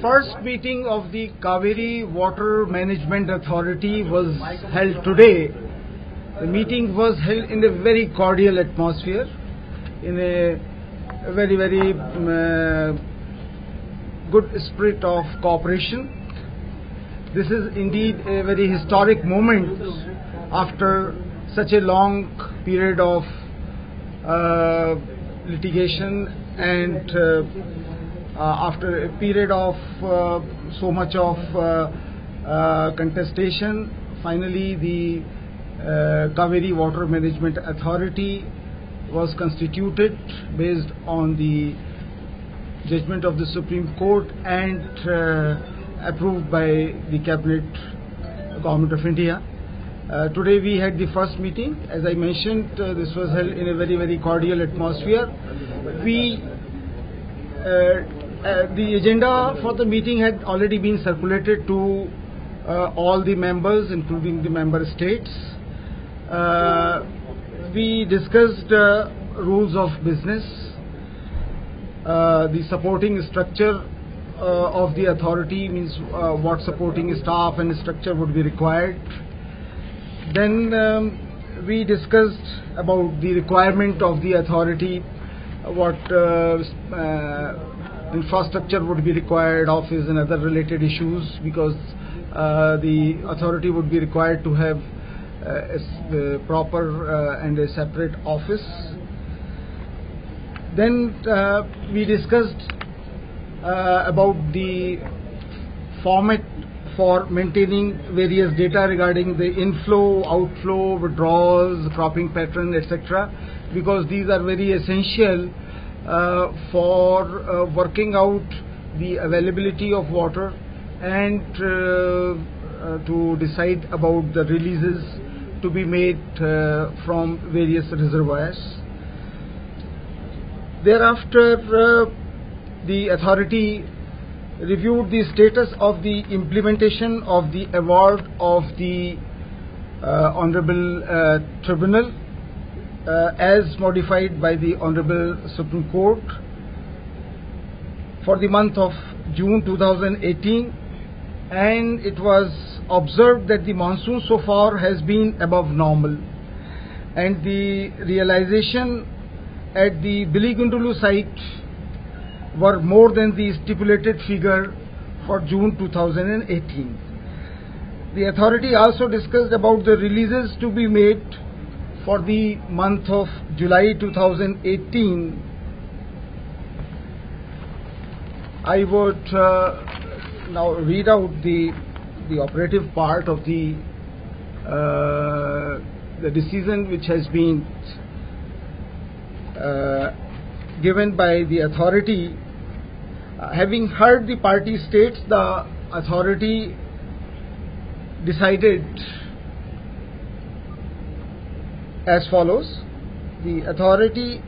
first meeting of the Cauvery Water Management Authority was held today. The meeting was held in a very cordial atmosphere, in a very good spirit of cooperation. This is indeed a very historic moment after such a long period of litigation and after a period of so much of contestation. Finally, the Cauvery Water Management Authority was constituted based on the judgment of the Supreme Court and approved by the Cabinet Government of India. Today we had the first meeting. As I mentioned, this was held in a very cordial atmosphere. The agenda for the meeting had already been circulated to all the members, including the member states. We discussed rules of business, the supporting structure of the authority, means what supporting staff and structure would be required. Then we discussed about the requirement of the authority, what infrastructure would be required, office and other related issues, because the authority would be required to have a proper and a separate office. Then we discussed about the format for maintaining various data regarding the inflow, outflow, withdrawals, cropping pattern, etc., because these are very essential for working out the availability of water and to decide about the releases to be made from various reservoirs. Thereafter, the authority reviewed the status of the implementation of the award of the Honorable Tribunal as modified by the Honorable Supreme Court for the month of June 2018, and it was observed that the monsoon so far has been above normal, and the realization at the Biligundulu site were more than the stipulated figure for June 2018. The authority also discussed about the releases to be made for the month of July 2018. I would now read out the operative part of the decision which has been given by the authority. Having heard the party states, the authority decided as follows. The authority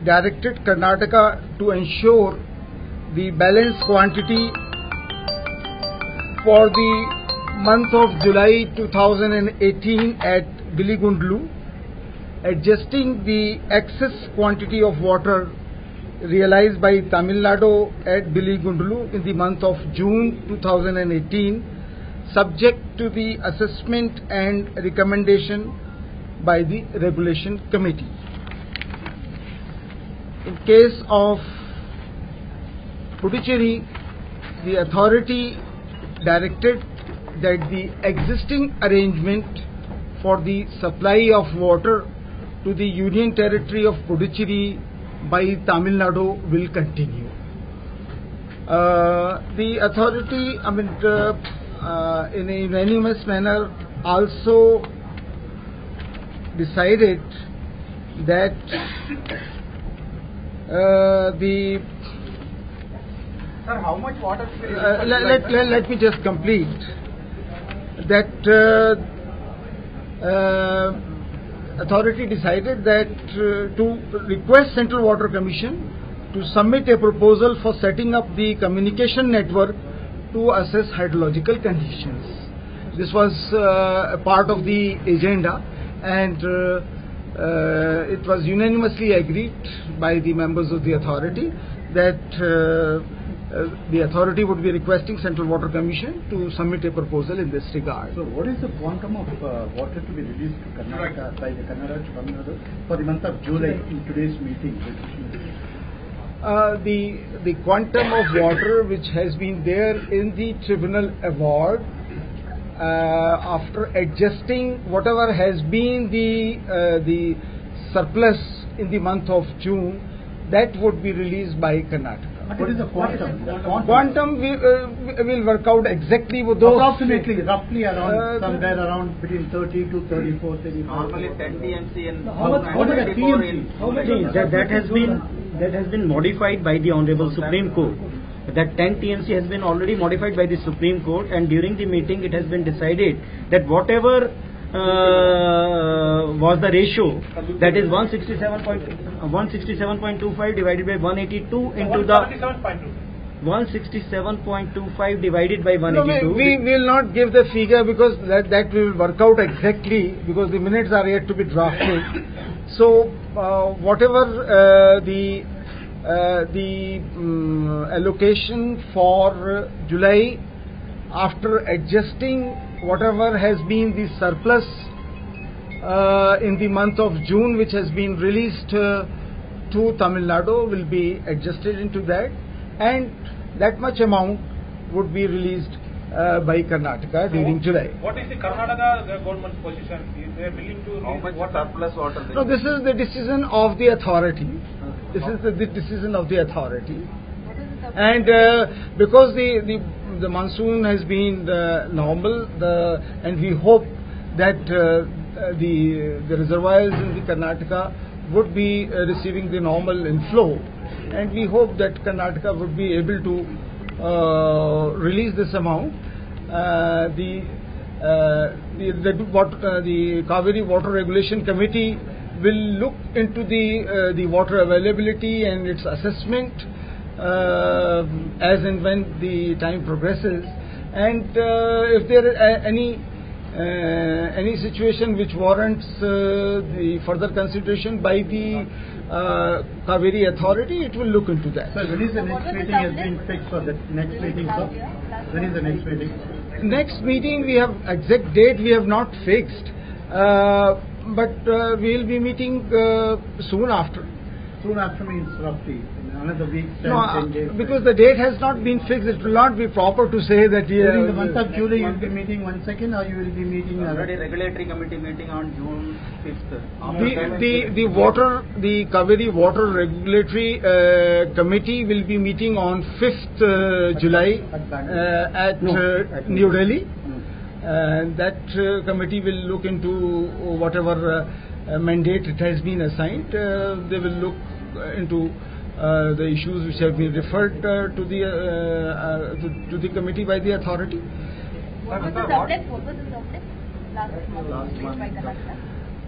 directed Karnataka to ensure the balanced quantity for the month of July 2018 at Biligundlu, adjusting the excess quantity of water realized by Tamil Nadu at Biligundlu in the month of June 2018, subject to the assessment and recommendation by the Regulation Committee. In case of Puducherry, the authority directed that the existing arrangement for the supply of water to the Union Territory of Puducherry by Tamil Nadu will continue. The authority, in a unanimous manner, also decided that Sir, how much water? Let me just complete. That authority decided that to request Central Water Commission to submit a proposal for setting up the communication network to assess hydrological conditions. This was a part of the agenda, and it was unanimously agreed by the members of the authority that the authority would be requesting Central Water Commission to submit a proposal in this regard. So what is the quantum of water to be released to Karnataka by the Kannada Tamil Nadu for the month of July in today's meeting? The quantum of water which has been there in the tribunal award, after adjusting whatever has been the surplus in the month of June, that would be released by Karnataka. What is the quantum? Quantum will work out exactly with those. Approximately, roughly around somewhere around between 30 to 34, 35. Normally 10 TMC and How much is TMC? That has been modified by the Honorable Supreme Court. That 10 TMC has been already modified by the Supreme Court, and during the meeting it has been decided that whatever was the ratio, that is 167.25 divided by 182 into the 167.25 divided by 182. No, we will not give the figure because that will work out exactly, because the minutes are yet to be drafted. So whatever the allocation for July, after adjusting whatever has been the surplus in the month of June, which has been released to Tamil Nadu, will be adjusted into that, and that much amount would be released by Karnataka during July. What is the Karnataka government's position? Is they willing to how much surplus water? No, this is the decision of the authority. This is the decision of the authority. And because the monsoon has been normal, and we hope that the reservoirs in the Karnataka would be receiving the normal inflow, and we hope that Karnataka would be able to release this amount. The Cauvery Water Regulation Committee will look into the water availability and its assessment as and when the time progresses, and if there is any situation which warrants the further consideration by the Cauvery authority, it will look into that. So when is the next meeting has been fixed for the next meeting, sir? When is the next meeting? Next meeting, we have exact date we have not fixed, but we will be meeting soon after. Soon after means roughly another week, 10 days. Because the date has not been fixed, it will not be proper to say that during the month of July you will be meeting once again, or you will be meeting already regulatory committee meeting on June 5th. The Cauvery Water Regulatory Committee will be meeting on 5th July at New Delhi. And that committee will look into whatever mandate it has been assigned. They will look into the issues which have been referred to the committee by the authority. What was the subject? Last month.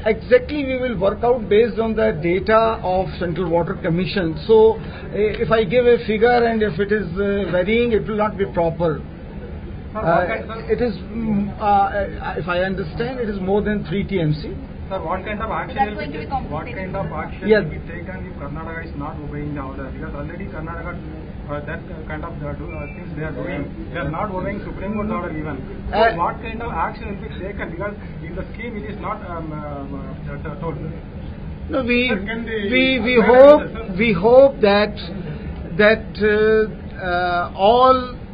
Exactly, we will work out based on the data of Central Water Commission. So, if I give a figure and if it is varying, it will not be proper. It is, if I understand, it is more than 3 TMC. Sir, what kind of action will be taken if Karnataka is not obeying the order? Because already Karnataka, that kind of things they are doing. They are not obeying Supreme Court order even. So what kind of action will be taken? Because in the scheme it is not told. No, we hope that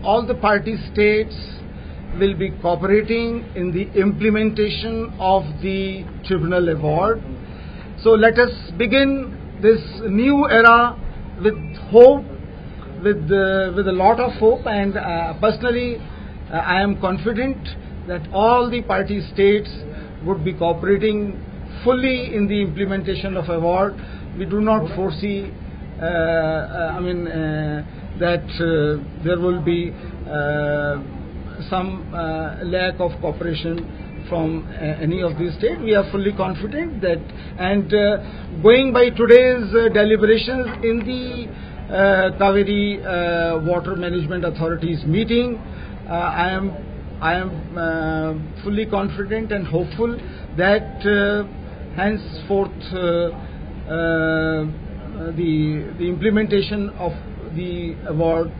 all the party states will be cooperating in the implementation of the tribunal award. So let us begin this new era with hope, with a lot of hope, and personally I am confident that all the party states would be cooperating fully in the implementation of award. We do not foresee that there will be some lack of cooperation from any of these states. We are fully confident that, and going by today's deliberations in the Cauvery Water Management Authority's meeting, I am fully confident and hopeful that henceforth the implementation of the award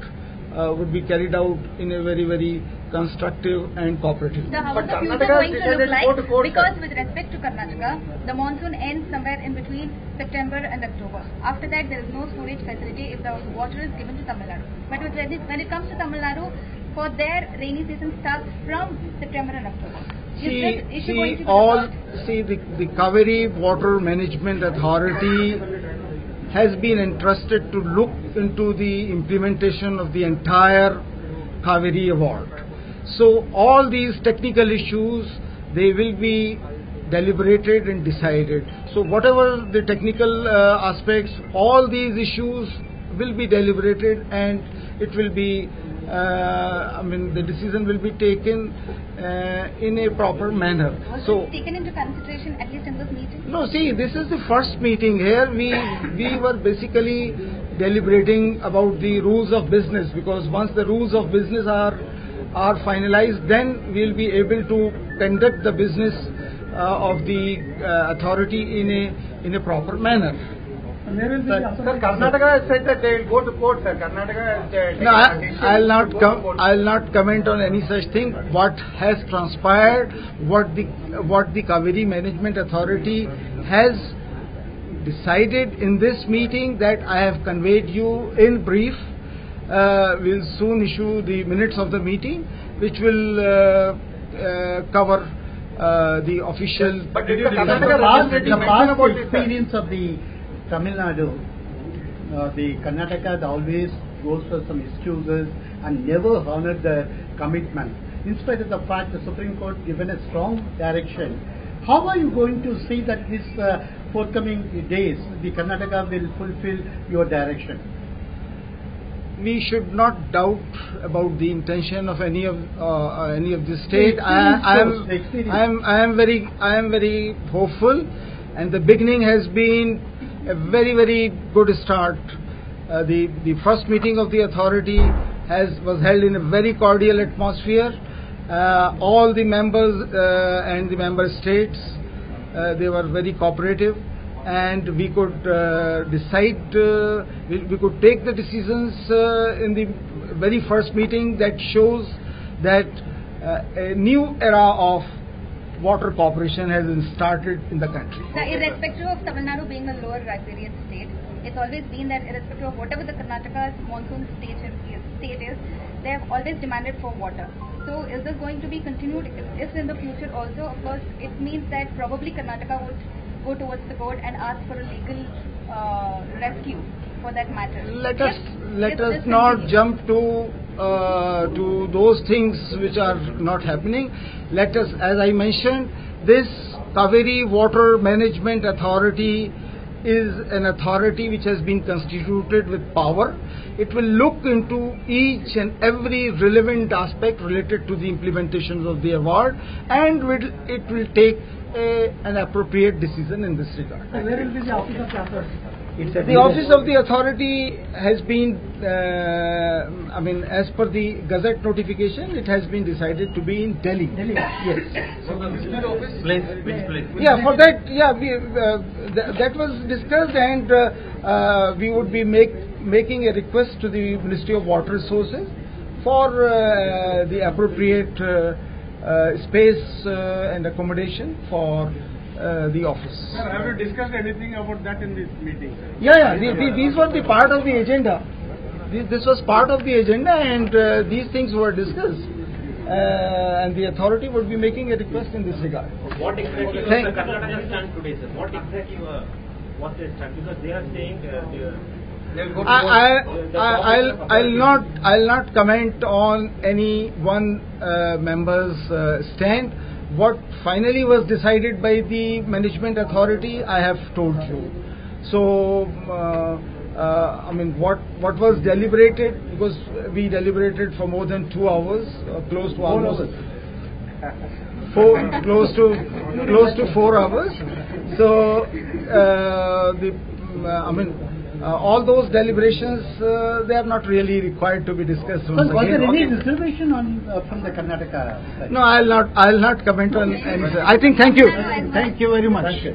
would be carried out in a very, very constructive and cooperative. So how is the future going to look like? Because with respect to Karnataka, the monsoon ends somewhere in between September and October. After that, there is no storage facility if the water is given to Tamil Nadu. But when it comes to Tamil Nadu, for their rainy season starts from September and October. The Cauvery Water Management Authority has been entrusted to look into the implementation of the entire Cauvery award. So all these technical issues, they will be deliberated and decided. So whatever the technical aspects, all these issues will be deliberated, and it will be the decision will be taken in a proper manner. Was it taken into consideration at least in this meeting? No, see, this is the first meeting here. We were basically deliberating about the rules of business, because once the rules of business are finalized, then we'll be able to conduct the business of the authority in a proper manner. Sir, Karnataka has said that they will go to court, sir. Karnataka has no, I'll not comment on any such thing. What has transpired, what the Cauvery Management Authority has decided in this meeting, that I have conveyed you in brief. We'll soon issue the minutes of the meeting, which will cover the official. But the past experience of the Tamil Nadu, the Karnataka always goes for some excuses and never honored the commitment. In spite of the fact the Supreme Court given a strong direction, how are you going to see that this forthcoming days the Karnataka will fulfill your direction? We should not doubt about the intention of any of the state. I am very hopeful, and the beginning has been a very, very good start. The first meeting of the authority was held in a very cordial atmosphere. All the members and the member states, they were very cooperative, and we could decide, we could take the decisions in the very first meeting that shows that a new era of water cooperation has been started in the country. Now, irrespective of Tamil Nadu being a lower riparian state, it's always been that irrespective of whatever the Karnataka's monsoon state is, they have always demanded for water. So is this going to be continued if in the future also? Of course, it means that probably Karnataka would go towards the court and ask for a legal rescue for that matter. Let us not jump to those things which are not happening. Let us, as I mentioned, this Cauvery Water Management Authority is an authority which has been constituted with power. It will look into each and every relevant aspect related to the implementation of the award, and it will take an appropriate decision in this regard. So where will be the office of the authority? The office of the authority has been, as per the Gazette notification, it has been decided to be in Delhi. Yes. So which place? Yeah, for that, that was discussed, and we would be making a request to the Ministry of Water Resources for the appropriate space and accommodation for the office. Sir, have you discussed anything about that in this meeting? Yeah. These were the part of the agenda. This was part of the agenda, and these things were discussed. And the authority would be making a request in this regard. What exactly was the Karnataka stand today, sir? What exactly was their stand? Because they are saying I'll not comment on any one member's stand. What finally was decided by the management authority, I have told you. So, what was deliberated, because we deliberated for more than 2 hours, close to almost 4 hours. So, all those deliberations, they are not really required to be discussed. Was there any reservation from the Karnataka side? No, I'll not comment on anything. I think, thank you very much. Thank you.